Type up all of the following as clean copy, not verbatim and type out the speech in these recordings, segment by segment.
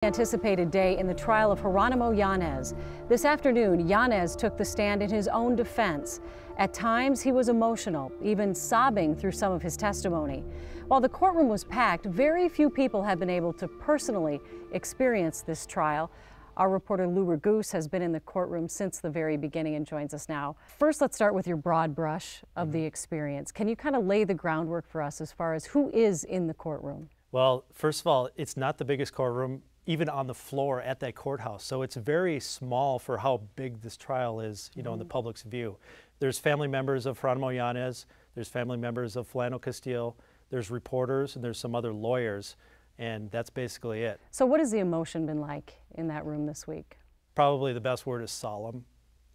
Anticipated day in the trial of Jeronimo Yanez. This afternoon, Yanez took the stand in his own defense. At times, he was emotional, even sobbing through some of his testimony. While the courtroom was packed, very few people have been able to personally experience this trial. Our reporter Lou Raguse has been in the courtroom since the very beginning and joins us now. First, let's start with your broad brush of the experience. Can you kind of lay the groundwork for us as far as who is in the courtroom? Well, first of all, it's not the biggest courtroom, even on the floor at that courthouse. So it's very small for how big this trial is, in the public's view. There's family members of Jeronimo Yanez, there's family members of Philando Castile, there's reporters, and there's some other lawyers, and that's basically it. So what has the emotion been like in that room this week? Probably the best word is solemn.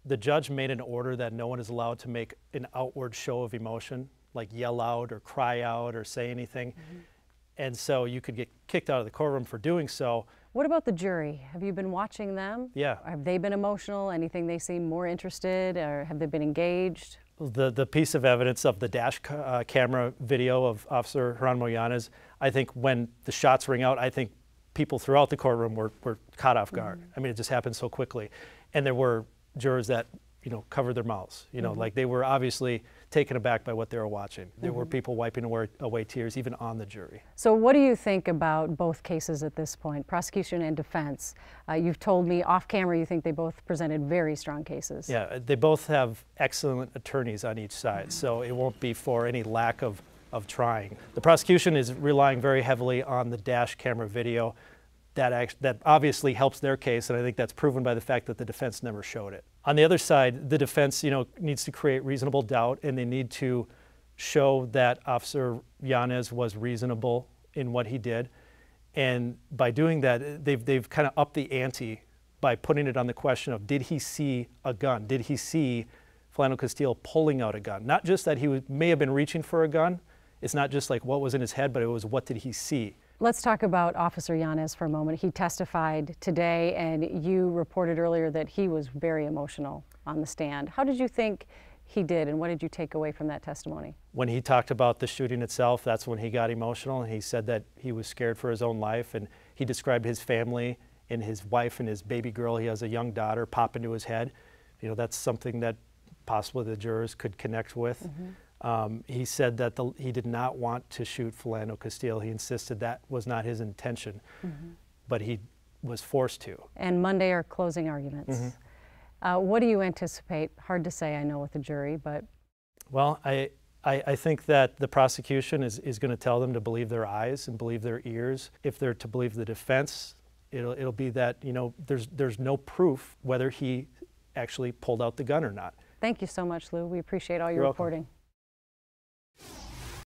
The judge made an order that no one is allowed to make an outward show of emotion, like yell out or cry out or say anything. And so you could get kicked out of the courtroom for doing so. What about the jury? Have you been watching them? Yeah. Have they been emotional? Anything they seem more interested, or have they been engaged? The piece of evidence of the dash camera video of Officer Jeronimo Yanez, I think when the shots ring out, I think people throughout the courtroom were caught off guard. I mean, it just happened so quickly. And there were jurors that, covered their mouths, like they were obviously taken aback by what they were watching. There were people wiping away tears, even on the jury. So what do you think about both cases at this point, prosecution and defense? You've told me off camera you think they both presented very strong cases. Yeah, they both have excellent attorneys on each side, so it won't be for any lack of trying. The prosecution is relying very heavily on the dash camera video. That obviously helps their case, and I think that's proven by the fact that the defense never showed it. On the other side, the defense, needs to create reasonable doubt, and they need to show that Officer Yanez was reasonable in what he did. And by doing that, they've kind of upped the ante by putting it on the question of, did he see a gun? Did he see Philando Castile pulling out a gun? Not just that he may have been reaching for a gun. It's not just like what was in his head, but it was what did he see? Let's talk about Officer Yanez for a moment. He testified today, and you reported earlier that he was very emotional on the stand. How did you think he did, and what did you take away from that testimony? When he talked about the shooting itself, that's when he got emotional, and he said that he was scared for his own life, and he described his family and his wife and his baby girl. He has a young daughter pop into his head. That's something that possibly the jurors could connect with. He said that he did not want to shoot Philando Castile. He insisted that was not his intention, but he was forced to. And Monday are closing arguments. What do you anticipate? Hard to say, I know, with the jury, but... Well, I think that the prosecution is going to tell them to believe their eyes and believe their ears. If they're to believe the defense, it'll be that, there's no proof whether he actually pulled out the gun or not. Thank you so much, Lou. We appreciate all your reporting.